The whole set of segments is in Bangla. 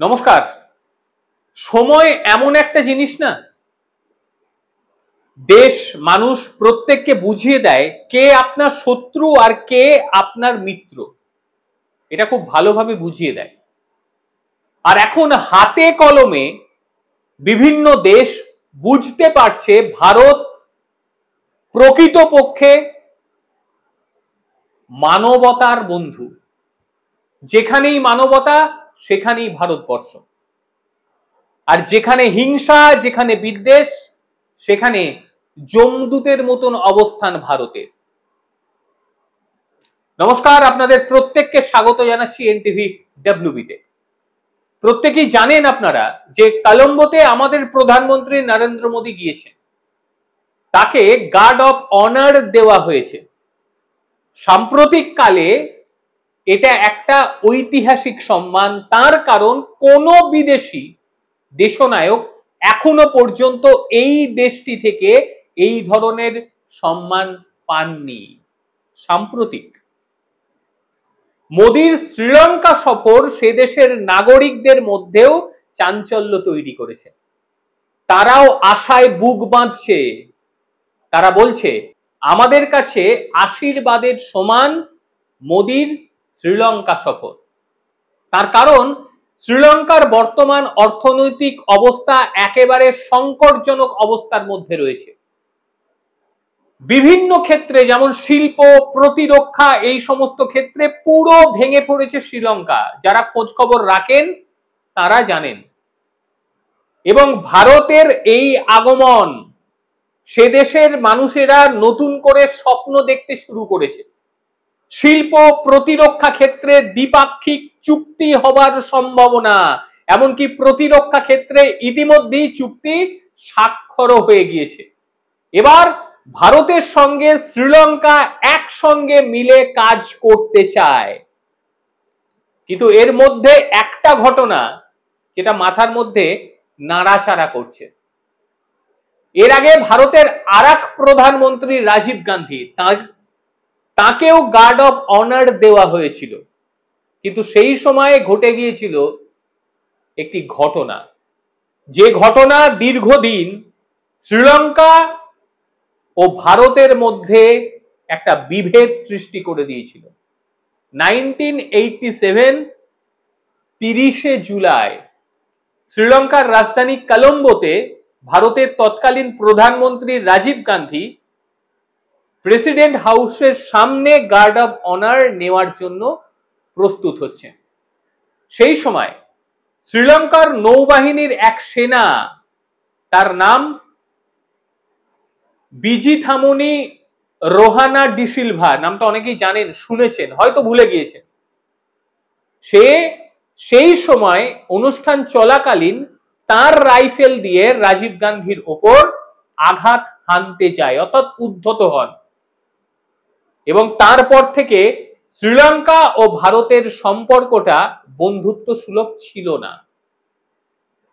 নমস্কার। সময় এমন একটা জিনিস না, দেশ মানুষ প্রত্যেককে বুঝিয়ে দেয় কে আপনার শত্রু আর কে আপনার মিত্র। এটা খুব ভালোভাবে বুঝিয়ে দেয়। আর এখন হাতে কলমে বিভিন্ন দেশ বুঝতে পারছে ভারত প্রকৃতপক্ষে মানবতার বন্ধু। যেখানেই মানবতা সেখানেই ভারতবর্ষ, আর যেখানে হিংসা, যেখানে বিদ্বেষ, সেখানে যমদূতের মতন অবস্থান ভারতের। নমস্কার, আপনাদের প্রত্যেককে স্বাগত জানাচ্ছি এনটিভি ডব্লিউবিতে। প্রত্যেকেই জানেন আপনারা যে কলম্বোতে আমাদের প্রধানমন্ত্রী নরেন্দ্র মোদী গিয়েছেন, তাকে গার্ড অফ অনার দেওয়া হয়েছে। সাম্প্রতিক কালে এটা একটা ঐতিহাসিক সম্মান, তার কারণ কোন বিদেশি দেশনায়ক এখনো পর্যন্ত এই দেশটি থেকে এই ধরনের সম্মান পাননি। সাম্প্রতিক মোদির শ্রীলঙ্কা সফর সে দেশের নাগরিকদের মধ্যেও চাঞ্চল্য তৈরি করেছে। তারাও আশায় বুক বাঁধছে। তারা বলছে আমাদের কাছে আশীর্বাদের সমান মোদির শ্রীলঙ্কা সফর। তার কারণ শ্রীলঙ্কার বর্তমান অর্থনৈতিক অবস্থা একেবারে সংকটজনক অবস্থার মধ্যে রয়েছে। বিভিন্ন ক্ষেত্রে যেমন শিল্প, প্রতিরক্ষা, এই সমস্ত ক্ষেত্রে পুরো ভেঙে পড়েছে শ্রীলঙ্কা। যারা খোঁজ খবর রাখেন তারা জানেন। এবং ভারতের এই আগমন সে দেশের মানুষেরা নতুন করে স্বপ্ন দেখতে শুরু করেছে। শিল্প, প্রতিরক্ষা ক্ষেত্রে দ্বিপাক্ষিক চুক্তি হবার সম্ভাবনা, এমনকি প্রতিরক্ষা ক্ষেত্রে ইতিমধ্যেই চুক্তি স্বাক্ষরও হয়ে গিয়েছে। এবার ভারতের সঙ্গে শ্রীলঙ্কা একসঙ্গে মিলে কাজ করতে চায়। কিন্তু এর মধ্যে একটা ঘটনা যেটা মাথার মধ্যে নাড়াচাড়া করছে। এর আগে ভারতের আরেক প্রধানমন্ত্রী রাজীব গান্ধী, তাকেও গার্ড অফ অনার দেওয়া হয়েছিল। কিন্তু সেই সময়ে ঘটে গিয়েছিল একটি ঘটনা, যে ঘটনা দীর্ঘদিন শ্রীলঙ্কা ও ভারতের মধ্যে একটা বিভেদ সৃষ্টি করে দিয়েছিল। 1987 30শে জুলাই শ্রীলঙ্কার রাজধানী কলম্বোতে ভারতের তৎকালীন প্রধানমন্ত্রী রাজীব গান্ধী প্রেসিডেন্ট হাউসের সামনে গার্ড অফ অনার নেওয়ার জন্য প্রস্তুত হচ্ছেন। সেই সময় শ্রীলঙ্কার নৌবাহিনীর এক সেনা, তার নাম বিজিথামনি রোহানা ডিসিলভা, নামটা অনেকেই জানেন, শুনেছেন, হয়তো ভুলে গিয়েছেন। সে সেই সময় অনুষ্ঠান চলাকালীন তার রাইফেল দিয়ে রাজীব গান্ধীর ওপর আঘাত হানতে যায়, অর্থাৎ উদ্ধত হন। এবং তারপর থেকে শ্রীলঙ্কা ও ভারতের সম্পর্কটা বন্ধুত্ব সুলভ ছিল না।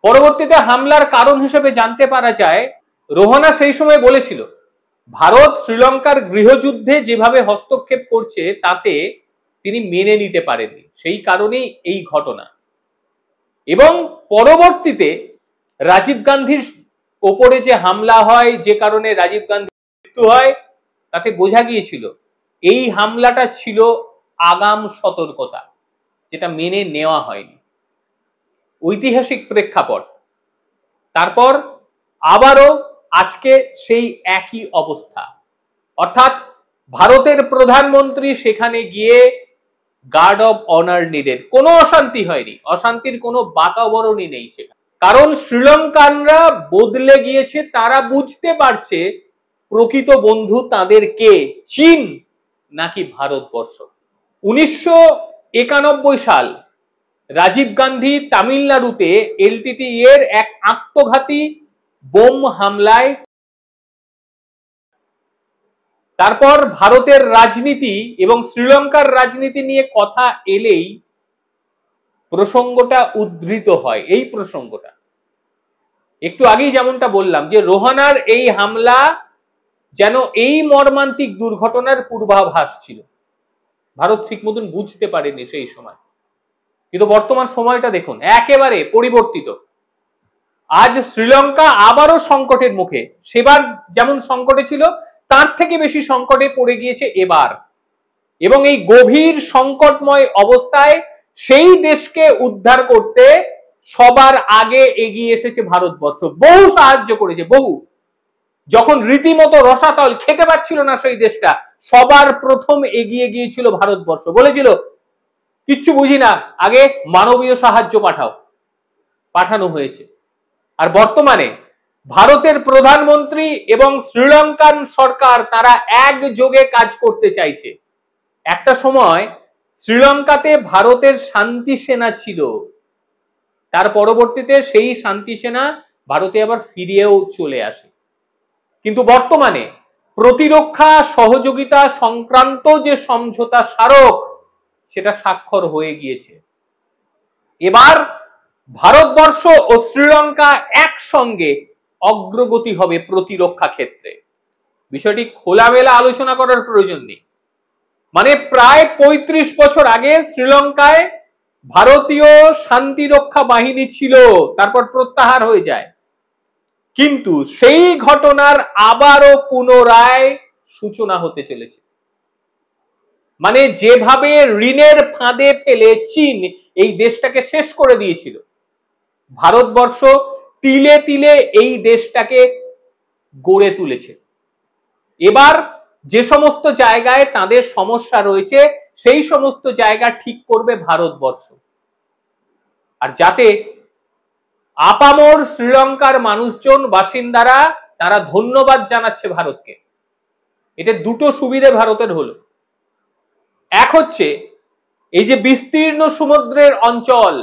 পরবর্তীতে হামলার কারণ হিসেবে জানতে পারা যায়, রোহানা সেই সময় বলেছিল ভারত শ্রীলঙ্কার গৃহযুদ্ধে যেভাবে হস্তক্ষেপ করছে তাতে তিনি মেনে নিতে পারেননি, সেই কারণেই এই ঘটনা। এবং পরবর্তীতে রাজীব গান্ধীর ওপরে যে হামলা হয়, যে কারণে রাজীব গান্ধীর মৃত্যু হয়, তাতে বোঝা গিয়েছিল এই হামলাটা ছিল আগাম সতর্কতা, যেটা মেনে নেওয়া হয়নি। ঐতিহাসিক প্রেক্ষাপট। তারপর আবারও আজকে সেই একই অবস্থা, অর্থাৎ ভারতের প্রধানমন্ত্রী সেখানে গিয়ে গার্ড অফ অনার নিলেন। কোনো অশান্তি হয়নি, অশান্তির কোনো বাতাবরণই নেই সেখানে। কারণ শ্রীলঙ্কানরা বদলে গিয়েছে, তারা বুঝতে পারছে প্রকৃত বন্ধু তাদের কে, চীন নাকি ভারতবর্ষ। 1991 সাল রাজীব গান্ধী তামিলনাড়ুতে এলটিটি এর এক আত্মঘাতী বোম হামলায়, তারপর ভারতের রাজনীতি এবং শ্রীলঙ্কার রাজনীতি নিয়ে কথা এলেই প্রসঙ্গটা উদ্ধৃত হয়। এই প্রসঙ্গটা একটু আগেই যেমনটা বললাম যে রোহানার এই হামলা যেন এই মর্মান্তিক দুর্ঘটনার পূর্বাভাস ছিল। ভারত ঠিক মতন বুঝতে পারেনি সেই সময়। কিন্তু বর্তমান সময়টা দেখুন একেবারে পরিবর্তিত। আজ শ্রীলঙ্কা আবারও সংকটের মুখে, সেবার যেমন সংকটে ছিল তার থেকে বেশি সংকটে পড়ে গিয়েছে এবার, এবং এই গভীর সংকটময় অবস্থায় সেই দেশকে উদ্ধার করতে সবার আগে এগিয়ে এসেছে ভারতবর্ষ। বহু সাহায্য করেছে, বহু। যখন রীতিমতো রসাতল খেতে পারছিল না সেই দেশটা, সবার প্রথম এগিয়ে গিয়েছিল ভারতবর্ষ। বলেছিল কিচ্ছু বুঝি না, আগে মানবীয় সাহায্য পাঠাও, পাঠানো হয়েছে। আর বর্তমানে ভারতের প্রধানমন্ত্রী এবং শ্রীলঙ্কান সরকার তারা একযোগে কাজ করতে চাইছে। একটা সময় শ্রীলঙ্কাতে ভারতের শান্তি সেনা ছিল, তার পরবর্তীতে সেই শান্তি সেনা ভারতে আবার ফিরিয়েও চলে আসে। কিন্তু বর্তমানে প্রতিরক্ষা সহযোগিতা সংক্রান্ত যে সমঝোতা স্মারক সেটা স্বাক্ষর হয়ে গিয়েছে। এবার ভারতবর্ষ ও শ্রীলঙ্কা একসঙ্গে অগ্রগতি হবে প্রতিরক্ষা ক্ষেত্রে। বিষয়টি খোলামেলা আলোচনা করার প্রয়োজন নেই। মানে প্রায় ৩৫ বছর আগে শ্রীলঙ্কায় ভারতীয় শান্তিরক্ষা বাহিনী ছিল, তারপর প্রত্যাহার হয়ে যায়। কিন্তু সেই ঘটনার আবারও পুনরায় সূচনা হতে চলেছে। মানে যেভাবে ঋণের ফাঁদে ফেলে চীন এই দেশটাকে শেষ করে দিয়েছিল, ভারতবর্ষ তিলে তিলে এই দেশটাকে গড়ে তুলেছে। এবার যে সমস্ত জায়গায় তাদের সমস্যা রয়েছে সেই সমস্ত জায়গা ঠিক করবে ভারতবর্ষ। আর যাতে আপামর শ্রীলঙ্কার মানুষজন, বাসিন্দারা, তারা ধন্যবাদ জানাচ্ছে ভারতকে। এটা দুটো সুবিধে ভারতের হলো। এক হচ্ছে এই যে বিস্তীর্ণ সমুদ্রের অঞ্চল,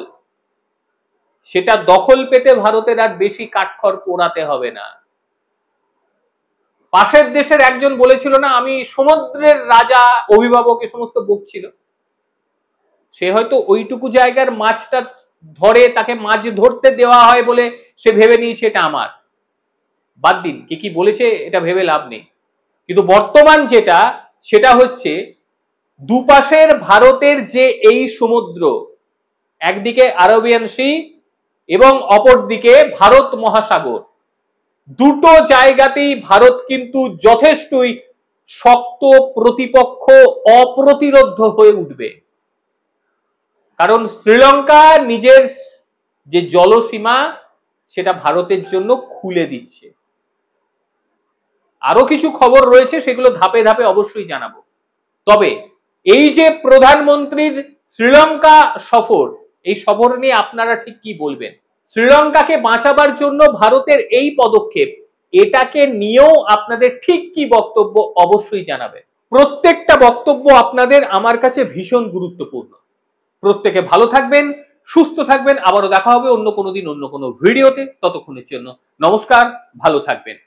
সেটা দখল পেতে ভারতের আর বেশি কাঠখড় পোড়াতে হবে না। পাশের দেশের একজন বলেছিল না, আমি সমুদ্রের রাজা, অভিভাবক, এ সমস্ত বকছিল। সে হয়তো ওইটুকু জায়গার মাছটা ধরে, তাকে মাছ ধরতে দেওয়া হয় বলে সে ভেবে নিয়েছে এটা আমার। বাদ দিন কি কি বলেছে, এটা ভেবে লাভ নেই। কিন্তু বর্তমান যেটা, সেটা হচ্ছে দুপাশের ভারতের যে এই সমুদ্র, একদিকে আরবিয়ান সি এবং অপরদিকে ভারত মহাসাগর, দুটো জায়গাতেই ভারত কিন্তু যথেষ্টই শক্ত প্রতিপক্ষ, অপ্রতিরোধ্য হয়ে উঠবে। কারণ শ্রীলঙ্কা নিজের যে জলসীমা সেটা ভারতের জন্য খুলে দিচ্ছে। আরো কিছু খবর রয়েছে, সেগুলো ধাপে ধাপে অবশ্যই জানাবো। তবে এই যে প্রধানমন্ত্রীর শ্রীলঙ্কা সফর, এই সফর নিয়ে আপনারা ঠিক কি বলবেন? শ্রীলঙ্কাকে বাঁচাবার জন্য ভারতের এই পদক্ষেপ, এটাকে নিয়েও আপনাদের ঠিক কি বক্তব্য অবশ্যই জানাবেন। প্রত্যেকটা বক্তব্য আপনাদের আমার কাছে ভীষণ গুরুত্বপূর্ণ। প্রত্যেকে ভালো থাকবেন, সুস্থ থাকবেন। আবারও দেখা হবে অন্য কোনো দিন, অন্য কোনো ভিডিওতে। ততক্ষণের জন্য নমস্কার, ভালো থাকবেন।